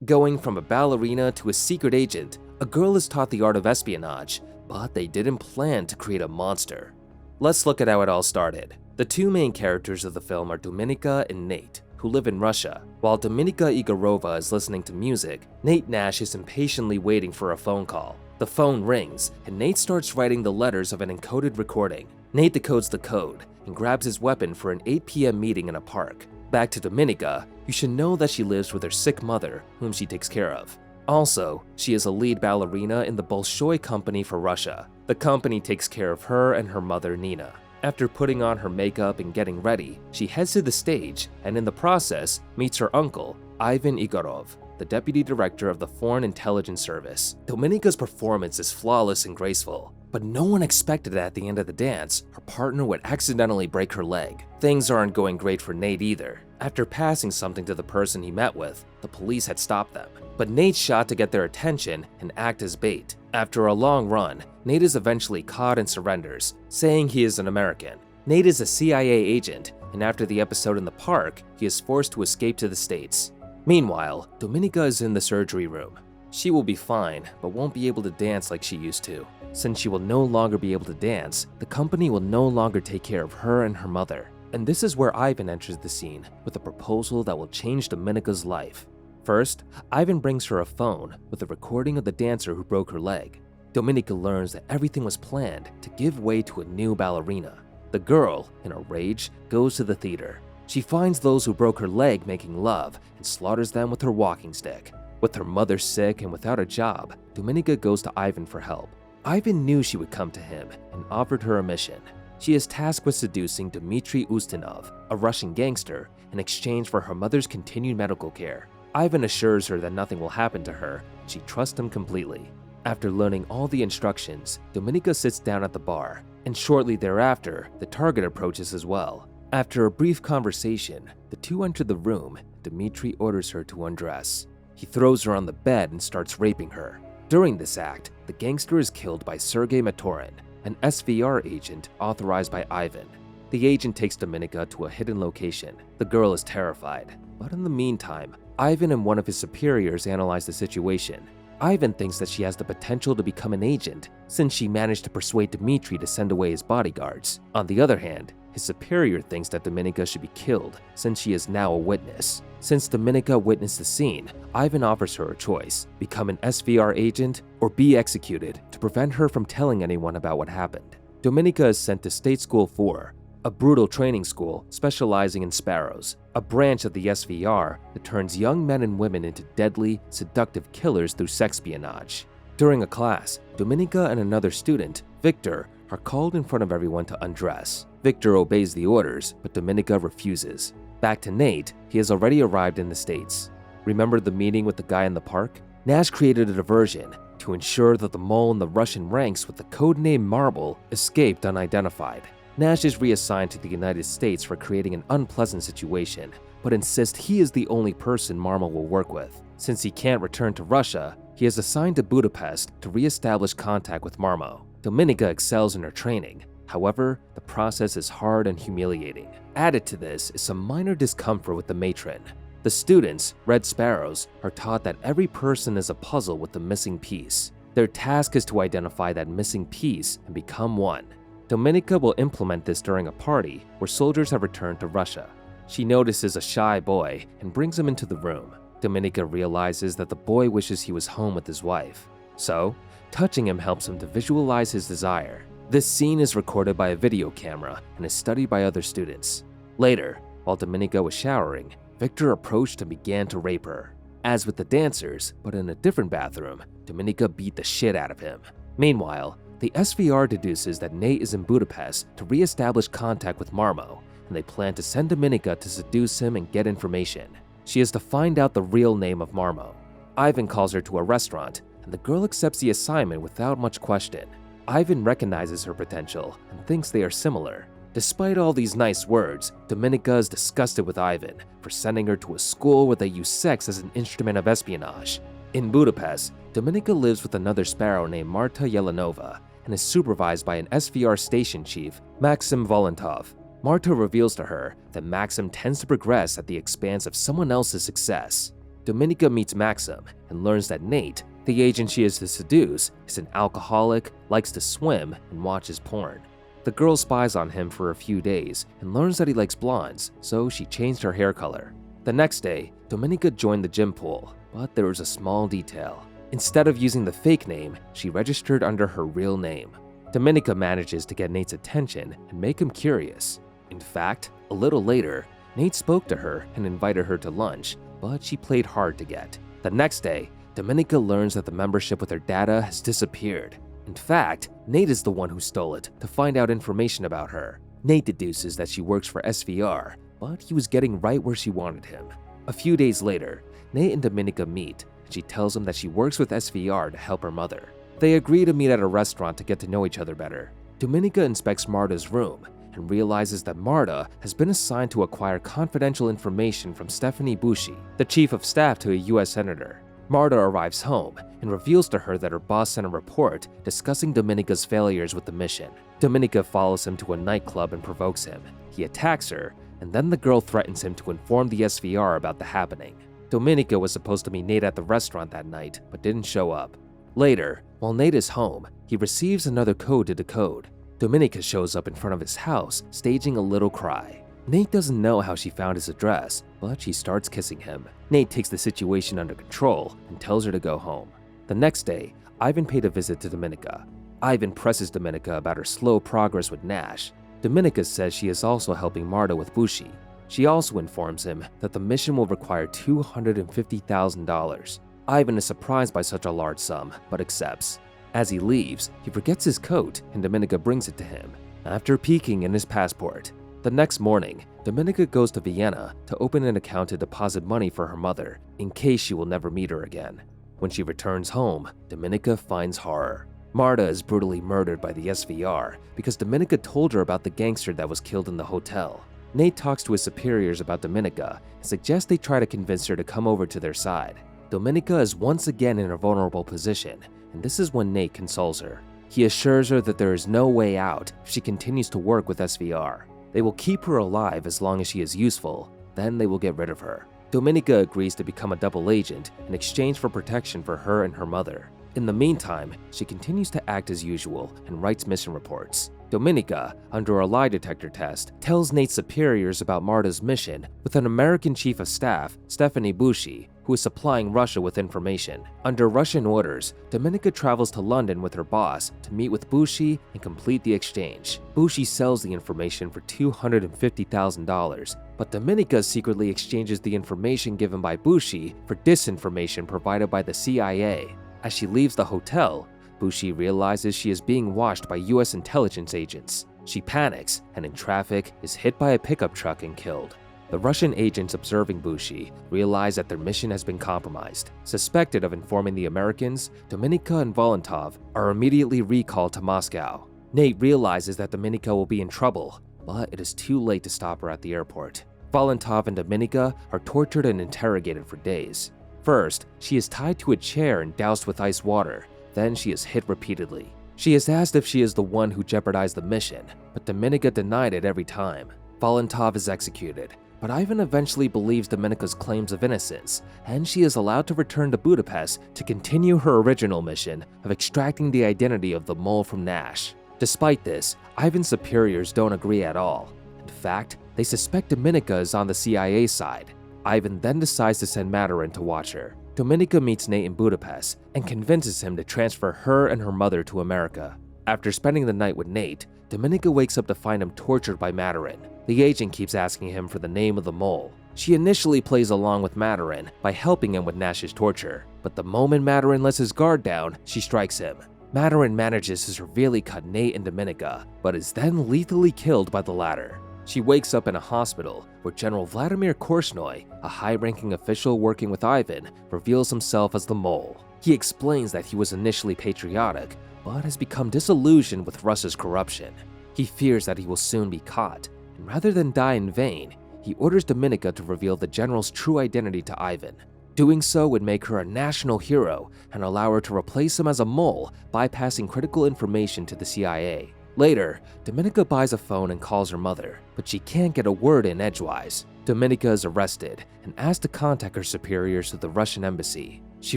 Going from a ballerina to a secret agent, a girl is taught the art of espionage, but they didn't plan to create a monster. Let's look at how it all started. The two main characters of the film are Dominika and Nate, who live in Russia. While Dominika Egorova is listening to music, Nate Nash is impatiently waiting for a phone call. The phone rings, and Nate starts writing the letters of an encoded recording. Nate decodes the code and grabs his weapon for an 8 p.m. meeting in a park. Back to Dominika, you should know that she lives with her sick mother, whom she takes care of. Also, she is a lead ballerina in the Bolshoi company for Russia. The company takes care of her and her mother, Nina. After putting on her makeup and getting ready, she heads to the stage and in the process meets her uncle, Ivan Egorov, the deputy director of the Foreign Intelligence Service. Dominika's performance is flawless and graceful, but no one expected that at the end of the dance, her partner would accidentally break her leg. Things aren't going great for Nate either. After passing something to the person he met with, the police had stopped them. But Nate shot to get their attention and act as bait. After a long run, Nate is eventually caught and surrenders, saying he is an American. Nate is a CIA agent, and after the episode in the park, he is forced to escape to the States. Meanwhile, Dominika is in the surgery room. She will be fine, but won't be able to dance like she used to. Since she will no longer be able to dance, the company will no longer take care of her and her mother. And this is where Ivan enters the scene with a proposal that will change Dominika's life. First, Ivan brings her a phone with a recording of the dancer who broke her leg. Dominika learns that everything was planned to give way to a new ballerina. The girl, in a rage, goes to the theater. She finds those who broke her leg making love and slaughters them with her walking stick. With her mother sick and without a job, Dominika goes to Ivan for help. Ivan knew she would come to him and offered her a mission. She is tasked with seducing Dmitry Ustinov, a Russian gangster, in exchange for her mother's continued medical care. Ivan assures her that nothing will happen to her, and she trusts him completely. After learning all the instructions, Dominika sits down at the bar, and shortly thereafter, the target approaches as well. After a brief conversation, the two enter the room. Dmitry orders her to undress. He throws her on the bed and starts raping her. During this act, the gangster is killed by Sergei Matorin, an SVR agent authorized by Ivan. The agent takes Dominika to a hidden location. The girl is terrified, but in the meantime, Ivan and one of his superiors analyze the situation. Ivan thinks that she has the potential to become an agent since she managed to persuade Dmitry to send away his bodyguards. On the other hand, his superior thinks that Dominika should be killed since she is now a witness. Since Dominika witnessed the scene, Ivan offers her a choice: become an SVR agent or be executed to prevent her from telling anyone about what happened. Dominika is sent to State School 4, a brutal training school specializing in Sparrows, a branch of the SVR that turns young men and women into deadly, seductive killers through sexpionage. During a class, Dominika and another student, Victor, are called in front of everyone to undress. Victor obeys the orders, but Dominika refuses. Back to Nate, he has already arrived in the States. Remember the meeting with the guy in the park? Nash created a diversion to ensure that the mole in the Russian ranks with the codename Marble escaped unidentified. Nash is reassigned to the United States for creating an unpleasant situation, but insists he is the only person Marble will work with. Since he can't return to Russia, he is assigned to Budapest to re-establish contact with Marmo. Dominika excels in her training. However, the process is hard and humiliating. Added to this is some minor discomfort with the matron. The students, Red Sparrows, are taught that every person is a puzzle with the missing piece. Their task is to identify that missing piece and become one. Dominika will implement this during a party where soldiers have returned to Russia. She notices a shy boy and brings him into the room. Dominika realizes that the boy wishes he was home with his wife. So, touching him helps him to visualize his desire. This scene is recorded by a video camera and is studied by other students. Later, while Dominika was showering, Victor approached and began to rape her. As with the dancers, but in a different bathroom, Dominika beat the shit out of him. Meanwhile, the SVR deduces that Nate is in Budapest to re-establish contact with Marmo, and they plan to send Dominika to seduce him and get information. She is to find out the real name of Marmo. Ivan calls her to a restaurant, and the girl accepts the assignment without much question. Ivan recognizes her potential and thinks they are similar. Despite all these nice words, Dominika is disgusted with Ivan for sending her to a school where they use sex as an instrument of espionage. In Budapest, Dominika lives with another Sparrow named Marta Yelenova and is supervised by an SVR station chief, Maxim Volantov. Marta reveals to her that Maxim tends to progress at the expense of someone else's success. Dominika meets Maxim and learns that Nate, the agent she is to seduce, is an alcoholic, likes to swim, and watches porn. The girl spies on him for a few days and learns that he likes blondes, so she changed her hair color. The next day, Dominika joined the gym pool, but there was a small detail. Instead of using the fake name, she registered under her real name. Dominika manages to get Nate's attention and make him curious. In fact, a little later, Nate spoke to her and invited her to lunch, but she played hard to get. The next day, Dominika learns that the membership with her data has disappeared. In fact, Nate is the one who stole it to find out information about her. Nate deduces that she works for SVR, but he was getting right where she wanted him. A few days later, Nate and Dominika meet, and she tells him that she works with SVR to help her mother. They agree to meet at a restaurant to get to know each other better. Dominika inspects Marta's room and realizes that Marta has been assigned to acquire confidential information from Stephanie Bushi, the chief of staff to a US senator. Marta arrives home and reveals to her that her boss sent a report discussing Dominika's failures with the mission. Dominika follows him to a nightclub and provokes him. He attacks her, and then the girl threatens him to inform the SVR about the happening. Dominika was supposed to meet Nate at the restaurant that night, but didn't show up. Later, while Nate is home, he receives another code to decode. Dominika shows up in front of his house, staging a little cry. Nate doesn't know how she found his address, but she starts kissing him. Nate takes the situation under control and tells her to go home. The next day, Ivan paid a visit to Dominika. Ivan presses Dominika about her slow progress with Nash. Dominika says she is also helping Marta with Bushi. She also informs him that the mission will require $250,000. Ivan is surprised by such a large sum, but accepts. As he leaves, he forgets his coat and Dominika brings it to him, after peeking in his passport. The next morning, Dominika goes to Vienna to open an account to deposit money for her mother, in case she will never meet her again. When she returns home, Dominika finds horror. Marta is brutally murdered by the SVR because Dominika told her about the gangster that was killed in the hotel. Nate talks to his superiors about Dominika and suggests they try to convince her to come over to their side. Dominika is once again in a vulnerable position, and this is when Nate consoles her. He assures her that there is no way out if she continues to work with SVR. They will keep her alive as long as she is useful, then they will get rid of her. Dominika agrees to become a double agent in exchange for protection for her and her mother. In the meantime, she continues to act as usual and writes mission reports. Dominika, under a lie detector test, tells Nate's superiors about Marta's mission with an American chief of staff, Stephanie Bushi, who is supplying Russia with information. Under Russian orders, Dominika travels to London with her boss to meet with Bushi and complete the exchange. Bushi sells the information for $250,000, but Dominika secretly exchanges the information given by Bushi for disinformation provided by the CIA. As she leaves the hotel, Bushi realizes she is being watched by US intelligence agents. She panics and in traffic is hit by a pickup truck and killed. The Russian agents observing Bushi realize that their mission has been compromised. Suspected of informing the Americans, Dominika and Volantov are immediately recalled to Moscow. Nate realizes that Dominika will be in trouble, but it is too late to stop her at the airport. Volantov and Dominika are tortured and interrogated for days. First, she is tied to a chair and doused with ice water. Then she is hit repeatedly. She is asked if she is the one who jeopardized the mission, but Dominika denied it every time. Volantov is executed, but Ivan eventually believes Dominika's claims of innocence, and she is allowed to return to Budapest to continue her original mission of extracting the identity of the mole from Nash. Despite this, Ivan's superiors don't agree at all. In fact, they suspect Dominika is on the CIA side. Ivan then decides to send Maturin to watch her. Dominika meets Nate in Budapest and convinces him to transfer her and her mother to America. After spending the night with Nate, Dominika wakes up to find him tortured by Maturin. The agent keeps asking him for the name of the mole. She initially plays along with Maturin by helping him with Nash's torture, but the moment Maturin lets his guard down, she strikes him. Maturin manages to severely cut Nate and Dominika, but is then lethally killed by the latter. She wakes up in a hospital where General Vladimir Korshnoy, a high-ranking official working with Ivan, reveals himself as the mole. He explains that he was initially patriotic, but has become disillusioned with Russia's corruption. He fears that he will soon be caught, and rather than die in vain, he orders Dominika to reveal the general's true identity to Ivan. Doing so would make her a national hero and allow her to replace him as a mole, bypassing critical information to the CIA. Later, Dominika buys a phone and calls her mother, but she can't get a word in edgewise. Dominika is arrested and asked to contact her superiors to the Russian embassy. She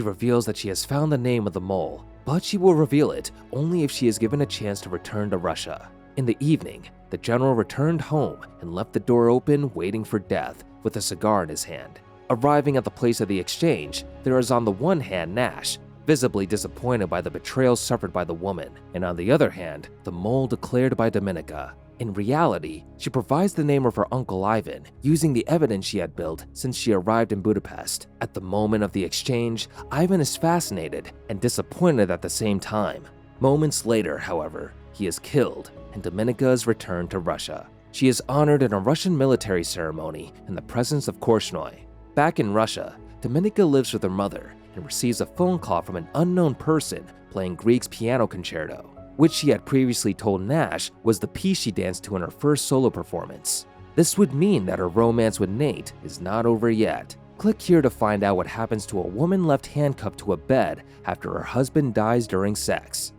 reveals that she has found the name of the mole, but she will reveal it only if she is given a chance to return to Russia. In the evening, the general returned home and left the door open, waiting for death, with a cigar in his hand. Arriving at the place of the exchange, there is on the one hand Nash, visibly disappointed by the betrayal suffered by the woman, and on the other hand, the mole declared by Dominika. In reality, she provides the name of her uncle Ivan, using the evidence she had built since she arrived in Budapest. At the moment of the exchange, Ivan is fascinated and disappointed at the same time. Moments later, however, he is killed, and Dominika is returned to Russia. She is honored in a Russian military ceremony in the presence of Korchnoi. Back in Russia, Dominika lives with her mother and receives a phone call from an unknown person playing Grieg's piano concerto, which she had previously told Nash was the piece she danced to in her first solo performance. This would mean that her romance with Nate is not over yet. Click here to find out what happens to a woman left handcuffed to a bed after her husband dies during sex.